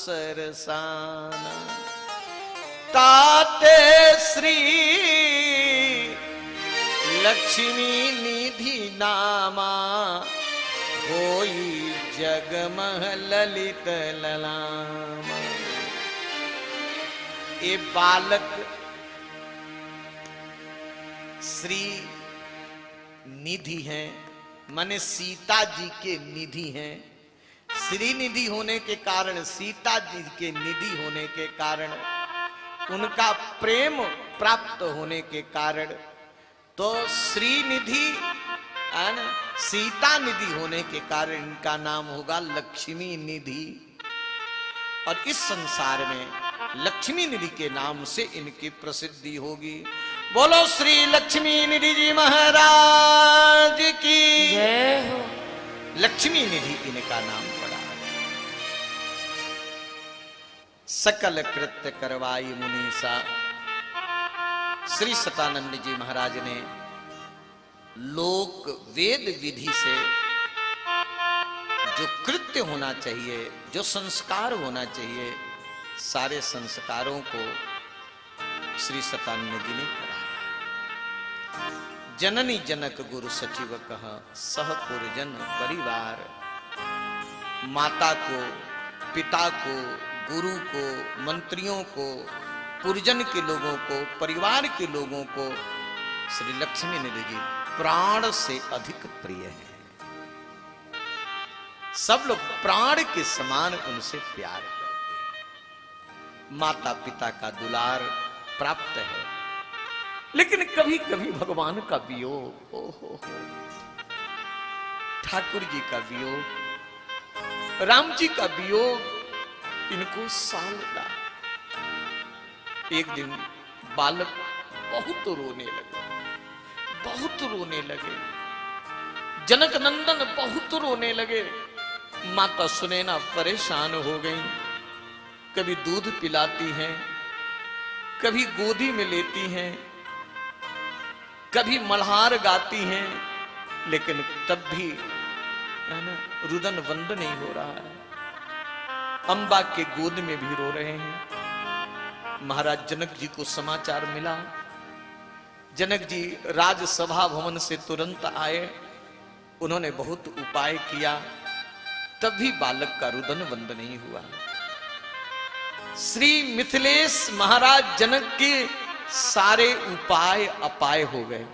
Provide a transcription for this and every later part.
सरसाना। ताते श्री लक्ष्मी निधि नामा, होई जगमह ललित ललामा। ये बालक श्री निधि हैं, माने सीता जी के निधि हैं। श्री निधि होने के कारण, सीता जी के निधि होने के कारण, उनका प्रेम प्राप्त होने के कारण, तो श्री निधि सीता निधि होने के कारण इनका नाम होगा लक्ष्मी निधि। और इस संसार में लक्ष्मी निधि के नाम से इनकी प्रसिद्धि होगी। बोलो श्री लक्ष्मी निधि जी महाराज की जय हो। लक्ष्मी निधि इनका नाम पड़ा। सकल कृत्य करवाई मुनीसा। श्री सतानंद जी महाराज ने लोक वेद विधि से जो कृत्य होना चाहिए, जो संस्कार होना चाहिए, सारे संस्कारों को श्री सतानंद जी ने कराया। जननी जनक गुरु सचिव कह, सह पुरजन परिवार। माता को, पिता को, गुरु को, मंत्रियों को, पुरजन के लोगों को, परिवार के लोगों को श्री लक्ष्मी निधि जी प्राण से अधिक प्रिय है। सब लोग प्राण के समान उनसे प्यार करते हैं। माता पिता का दुलार प्राप्त है, लेकिन कभी कभी भगवान का वियोग, ओहो ठाकुर जी का वियोग, राम जी का वियोग इनको सालता। एक दिन बालक बहुत रोने लगे, बहुत रोने लगे। जनक नंदन बहुत रोने लगे। माता सुनैना परेशान हो गई। कभी दूध पिलाती हैं, कभी गोदी में लेती हैं, कभी मल्हार गाती हैं, लेकिन तब भी रुदन बंद नहीं हो रहा है। अंबा के गोद में भी रो रहे हैं। महाराज जनक जी को समाचार मिला। जनक जी राजसभा भवन से तुरंत आए। उन्होंने बहुत उपाय किया, तब भी बालक का रुदन बंद नहीं हुआ। श्री मिथिलेश महाराज जनक के सारे उपाय अपाय हो गए।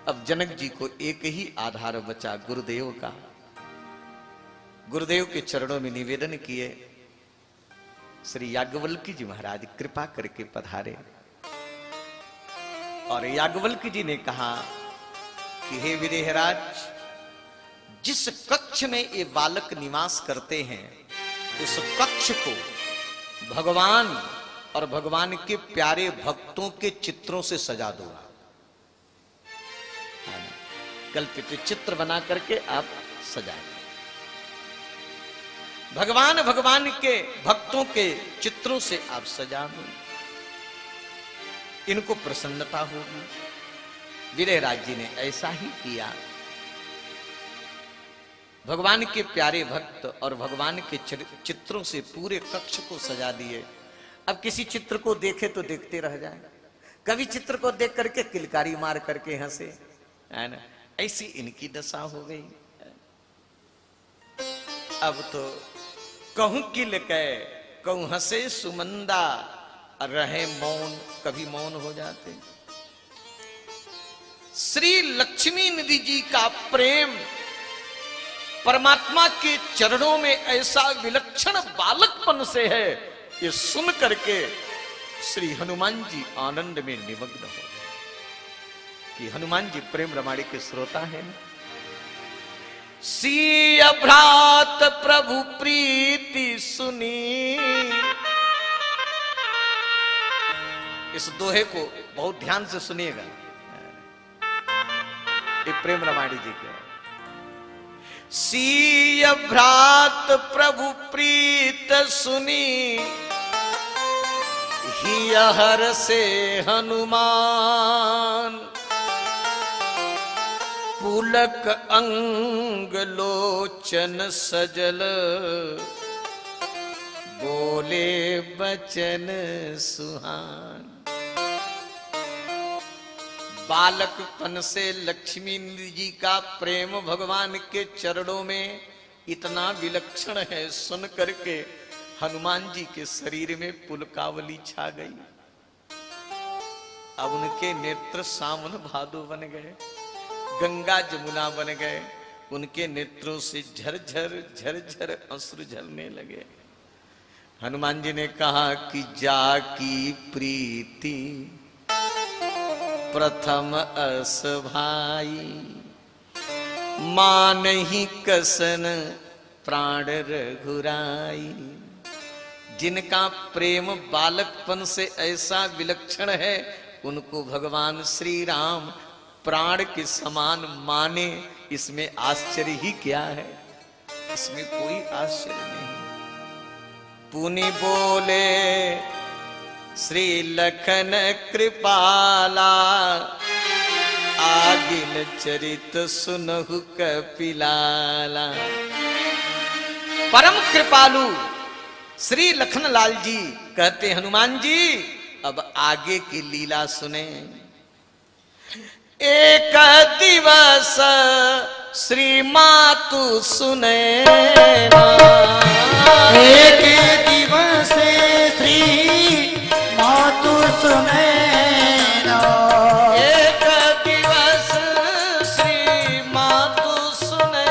अब जनक जी को एक ही आधार बचा, गुरुदेव का। गुरुदेव के चरणों में निवेदन किए, श्री याज्ञवल्क्य जी महाराज कृपा करके पधारे। और याज्ञवल्क्य जी ने कहा कि हे विदेहराज, जिस कक्ष में ये बालक निवास करते हैं, उस कक्ष को भगवान और भगवान के प्यारे भक्तों के चित्रों से सजा दो। कल्पित चित्र बना करके आप सजाएं। भगवान के भक्तों के चित्रों से आप सजा दो, इनको प्रसन्नता होगी। विदेहराज जी ने ऐसा ही किया। भगवान के प्यारे भक्त और भगवान के चित्रों से पूरे कक्ष को सजा दिए। अब किसी चित्र को देखे तो देखते रह जाए, कभी चित्र को देख करके किलकारी मार करके हंसे, है ना। ऐसी इनकी दशा हो गई। अब तो कहूं किल कै कहूं हंसे सुमंदा, रहे मौन, कभी मौन हो जाते। श्री लक्ष्मी निधि जी का प्रेम परमात्मा के चरणों में ऐसा विलक्षण बालकपन से है, ये सुन करके श्री हनुमान जी आनंद में निमग्न हो गए। कि हनुमान जी प्रेम रमाड़ी के श्रोता हैं। सिय भ्रात प्रभु प्रीति सुनी। इस दोहे को बहुत ध्यान से सुनिएगा, ये प्रेम रमाड़ी जी के। सिय भ्रात प्रभु प्रीत सुनी, हिय हर से हनुमान। पुलक अंग लोचन सजल, बोले बचन सुहान। बालकपन से लक्ष्मी जी का प्रेम भगवान के चरणों में इतना विलक्षण है, सुन करके हनुमान जी के शरीर में पुलकावली छा गई। अब उनके नेत्र सावन भादो बन गए, गंगा जमुना बन गए। उनके नेत्रों से झरझर झरझर अश्रु झरने लगे। हनुमान जी ने कहा कि जाकी प्रीति प्रथम अस भाई, मान ही कसन प्राण रघुराई। जिनका प्रेम बालकपन से ऐसा विलक्षण है, उनको भगवान श्री राम प्राण के समान माने, इसमें आश्चर्य ही क्या है? इसमें कोई आश्चर्य नहीं। पुनि बोले श्री लखन कृपाला, आगिल चरित सुनहु कपिलाला। परम कृपालु श्री लखनलाल जी कहते हनुमान जी अब आगे की लीला सुने। एक दिवस श्री मातु सुने, एक दिवस श्री मातु सुने। एक दिवस श्री मातु सुने।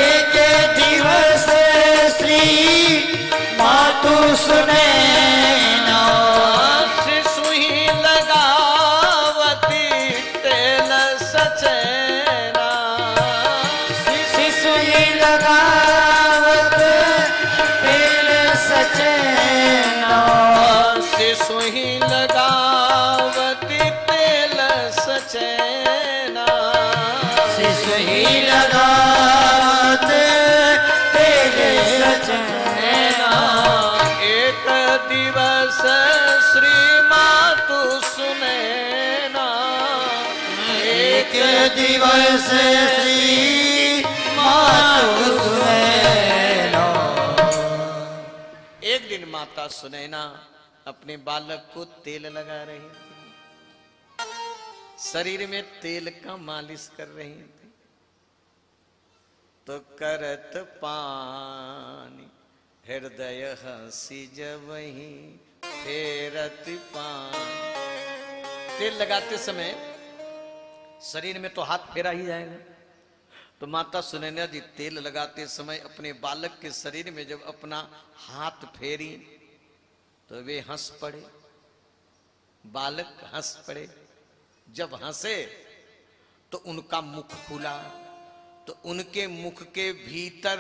एक दिवस श्री मातु सुने। शिशु ही लगावती तेल सचैना, शिशु ही लगावत तेल सचैना। शिशु ही लगावती तेल सचैना। शिशु ही लगावत तेल सचैना। एक दिवस श्री मातु सुनैना। एक दिवस श्री मातु सुनैना। एक दिन माता सुनैना अपने बालक को तेल लगा रही थी, शरीर में तेल का मालिश कर रही थी। तो करत पानी हृदय हंसी जवही फेरत पानी। तेल लगाते समय शरीर में तो हाथ फेरा ही जाएगा। तो माता सुनैना जी तेल लगाते समय अपने बालक के शरीर में जब अपना हाथ फेरी तो वे हंस पड़े, बालक हंस पड़े। जब हंसे तो उनका मुख खुला, तो उनके मुख के भीतर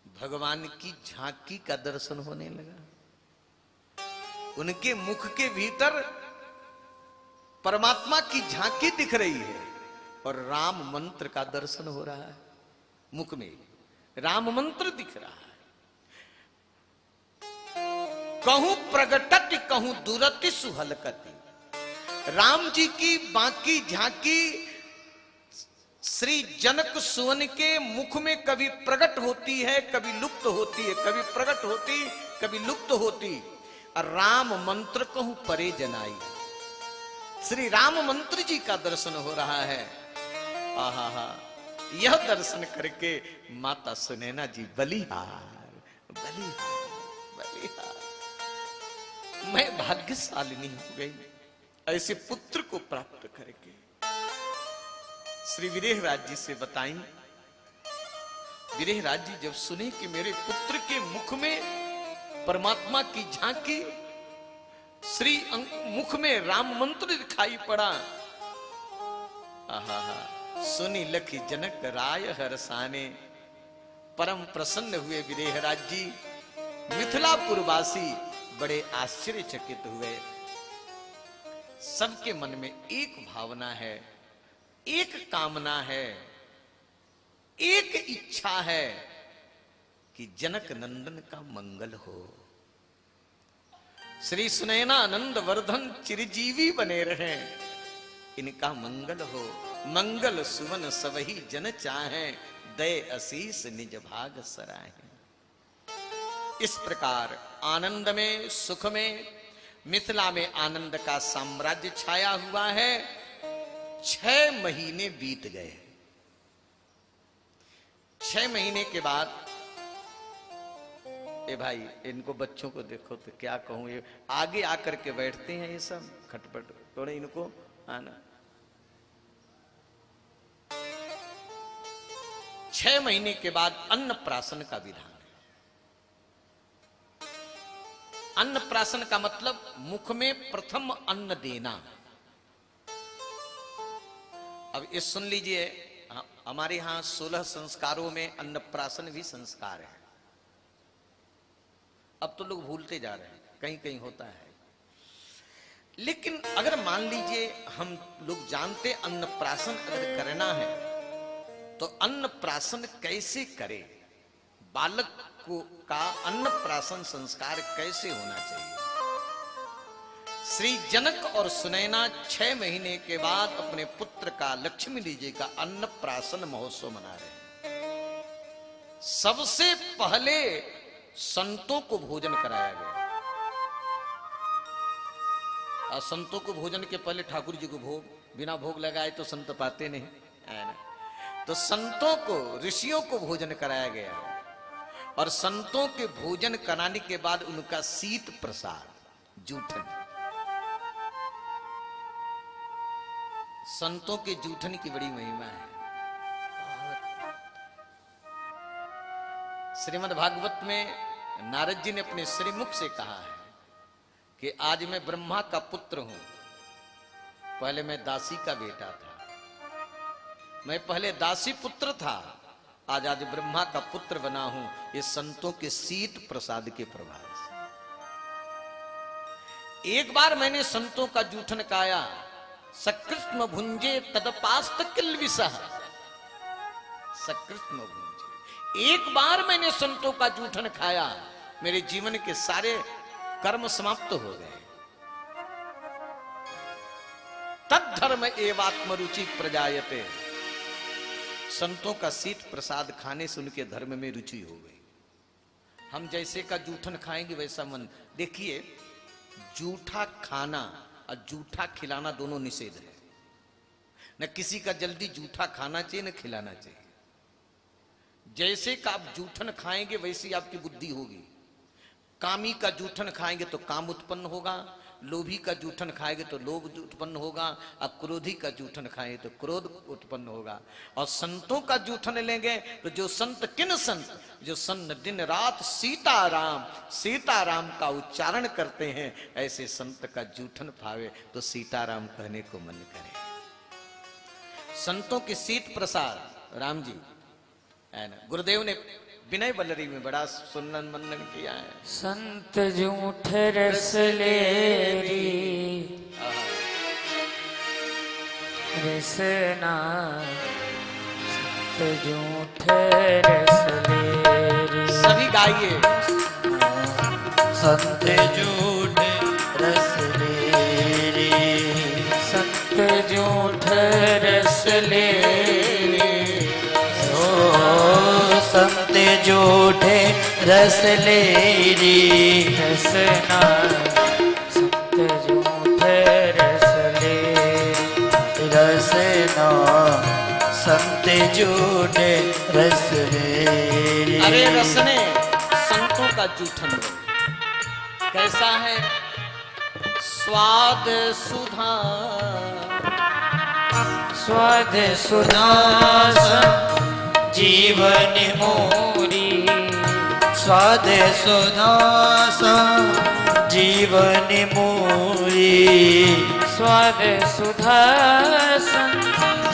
भगवान की झांकी का दर्शन होने लगा। उनके मुख के भीतर परमात्मा की झांकी दिख रही है और राम मंत्र का दर्शन हो रहा है। मुख में राम मंत्र दिख रहा है। कहूं प्रगटति कहूं दूरति सुहलकति। राम जी की बाकी झांकी श्री जनक सुवन के मुख में कभी प्रकट होती है, कभी लुप्त होती है, कभी प्रकट होती, कभी लुप्त होती। राम मंत्र कहूं परे जनाई। श्री राम मंत्र जी का दर्शन हो रहा है। आहा, यह दर्शन करके माता सुनैना जी बलिहार बलिहार बलिहार, मैं भाग्यशालिनी हो गई ऐसे पुत्र को प्राप्त करके। श्री विदेहराज जी से बताई। विदेहराज जी जब सुने कि मेरे पुत्र के मुख में परमात्मा की झांकी, श्री मुख में राम मंत्र दिखाई पड़ा। आहा, सुनी लखी जनक राय हरसाने। परम प्रसन्न हुए विदेहराज जी। मिथिलापुर वासी बड़े आश्चर्यचकित हुए। सबके मन में एक भावना है, एक कामना है, एक इच्छा है कि जनक नंदन का मंगल हो। श्री सुनैना आनंद वर्धन चिरजीवी बने रहे, इनका मंगल हो। मंगल सुवन सबही जन चाहे, दय असीस निज भाग सराहे। इस प्रकार आनंद में, सुख में, मिथिला में आनंद का साम्राज्य छाया हुआ है। 6 महीने बीत गए। 6 महीने के बाद, ए भाई इनको बच्चों को देखो तो क्या कहूं, ये आगे आकर के बैठते हैं, ये सब खटपट, थोड़े इनको आना। 6 महीने के बाद अन्नप्राशन का विधान है। अन्नप्राशन का मतलब मुख में प्रथम अन्न देना। अब ये सुन लीजिए, हमारे यहां 16 संस्कारों में अन्नप्राशन भी संस्कार है। अब तो लोग भूलते जा रहे हैं, कहीं कहीं होता है। लेकिन अगर मान लीजिए हम लोग जानते अन्नप्राशन अगर करना है तो अन्नप्राशन कैसे करें, बालक को का अन्नप्राशन संस्कार कैसे होना चाहिए। श्री जनक और सुनैना 6 महीने के बाद अपने पुत्र का, लक्ष्मी जी का अन्नप्राशन महोत्सव मना रहे हैं। सबसे पहले संतों को भोजन कराया गया। और संतों को भोजन के पहले ठाकुर जी को भोग, बिना भोग लगाए तो संत पाते नहीं है ना। तो संतों को, ऋषियों को भोजन कराया गया। और संतों के भोजन कराने के बाद उनका शीत प्रसाद, जूठन, संतों के जूठन की बड़ी महिमा है। श्रीमद् भागवत में नारद जी ने अपने श्रीमुख से कहा है कि आज मैं ब्रह्मा का पुत्र हूं, पहले मैं दासी का बेटा था, मैं पहले दासी पुत्र था, आज ब्रह्मा का पुत्र बना हूं, ये संतों के शीत प्रसाद के प्रभाव से। एक बार मैंने संतों का जूठन खाया, सकृष्म भुंजे तदपास्त किल्विषः, सकृष्म भुंजे, एक बार मैंने संतों का जूठन खाया, मेरे जीवन के सारे कर्म समाप्त हो गए। तद्धर्म एवात्म रुचि प्रजायते, संतों का शीत प्रसाद खाने से उनके धर्म में रुचि हो गई। हम जैसे का जूठन खाएंगे वैसा मन। देखिए, जूठा खाना और जूठा खिलाना दोनों निषेध है। न किसी का जल्दी जूठा खाना चाहिए, न खिलाना चाहिए। जैसे का आप जूठन खाएंगे वैसी आपकी बुद्धि होगी। कामी का जूठन खाएंगे तो काम उत्पन्न होगा, लोभी का जूठन खाएंगे तो लोभ उत्पन्न होगा, और क्रोधी का जूठन खाएंगे तो क्रोध उत्पन्न होगा। और संतों का जूठन लेंगे तो जो संत, किन संत, जो संत दिन रात सीताराम सीताराम का उच्चारण करते हैं, ऐसे संत का जूठन पावे तो सीताराम कहने को मन करे। संतों के शीत प्रसाद राम जी है ना। गुरुदेव ने विनय बल्लरी में बड़ा सुनन मनन किया है। संत जूठ रस लेरी रसना, संत जूठ रस लेरी। सभी गाइए। संत जूठ रस लेरी, संत जूठ रस लेरी, संत जूठे रस लेरी रसना, संत जूठे रस लेरी रसना, संत जूठे रस लेरी। अरे रसने संतों का जूठन कैसा है? स्वाद सुधा, स्वाद सुधा जीवन मोरी, स्वाद सुधा जीवन मोरी, स्वाद सुधा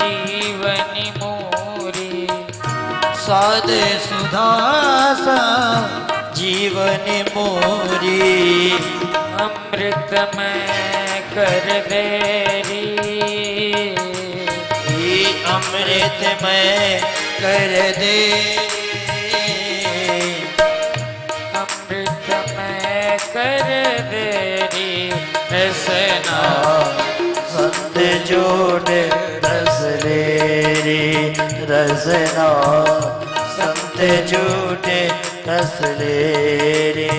जीवन मोरी, स्वाद सुधा जीवन मोरी। अमृत में कर देरी, अमृत में कर दे, अमृत में कर देरी रसना, संत झूठ रस ले रे रसना संत झूठे रस ले रे।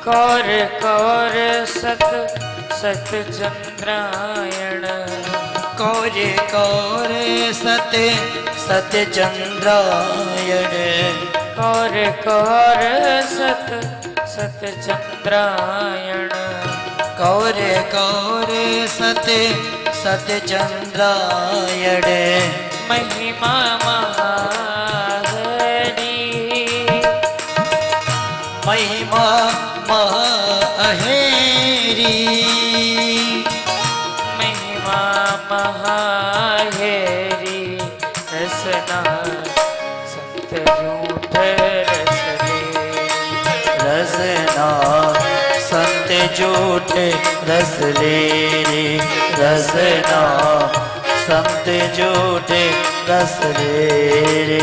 कौर कौर सत सत चंद्रायण कौर कौर सत सत चंद्रायण कौर कौर सत सत चंद्रायण कौर कौर सत सत चंद्रायण महिमा महाहरी महिमा महाहेरी महिमा महाहेरी रसना संत झूठ रस ले रसना संत झूठ रस ले रे रसना संत झूठ रस ले रे।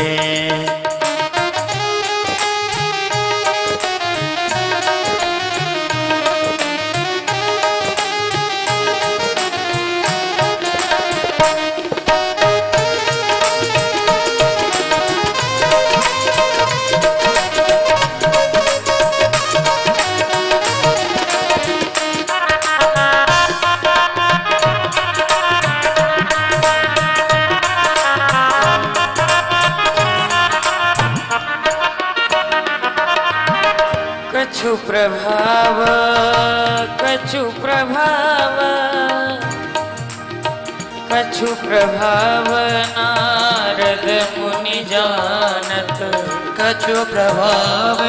कछु प्रभाव कछु प्रभाव कछु प्रभाव नारद मुनि जानत कछु प्रभाव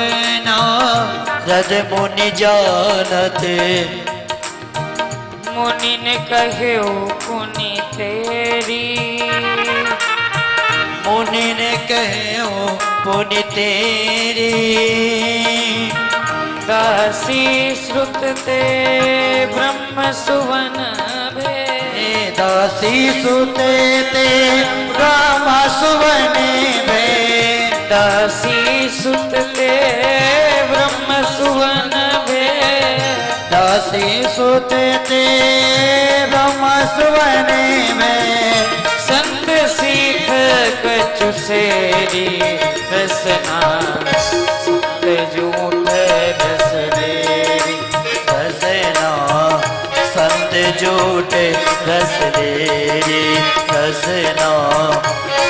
नारद मुनि जानत मुनि ने कहे पुनि तेरी मुनि ने कहे पुनि तेरी दासी श्रुत ते ब्रह्म सुवन भे दासी सुते ते ब्रह्म सुवन भे दासी सुत ते ब्रह्म सुवन भे दासी सुते ते ब्रह्म सुवन में संत सीख कछु सेरी रसना संत झूठ रस ले रसना संत झूठ रस ले रे रसना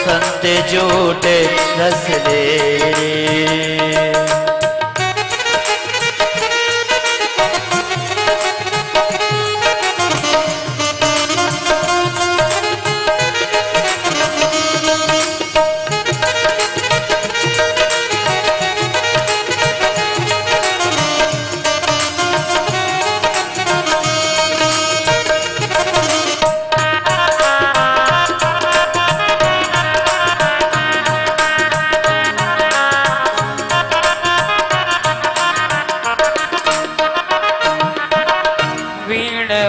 संत झूठ रस ले रे।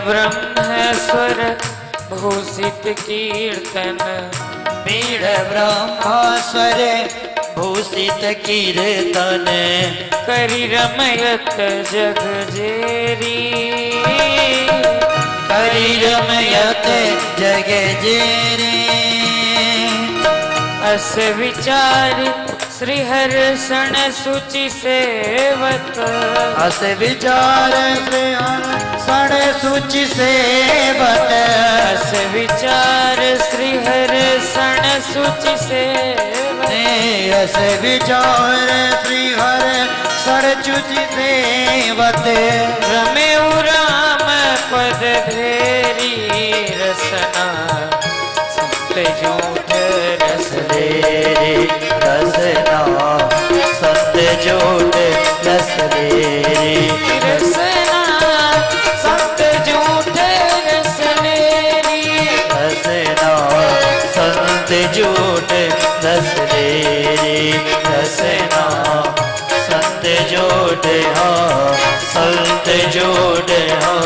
ब्रह्मेश्वर भूषित कीर्तन बीड़ ब्रह्मेश्वर भूषित कीर्तन करी रमयत जग जेरी करी रमयत जग जेरी अस विचार श्री हर्षण सुचि सेवत अस विचार श्री हर्षण सुचि सेवत अस विचार श्री हर्षण सुचि सेवत अस विचार श्री हर्षण सुचि सेवत रमे राम पद धेरी रसना संत झूठ रस ले रे झूठ रसलेरी रसना संत झूठे रसलेरी रसना संत झूठ रसलेरी रसना संत झूठ हाँ संत झूठ हाँ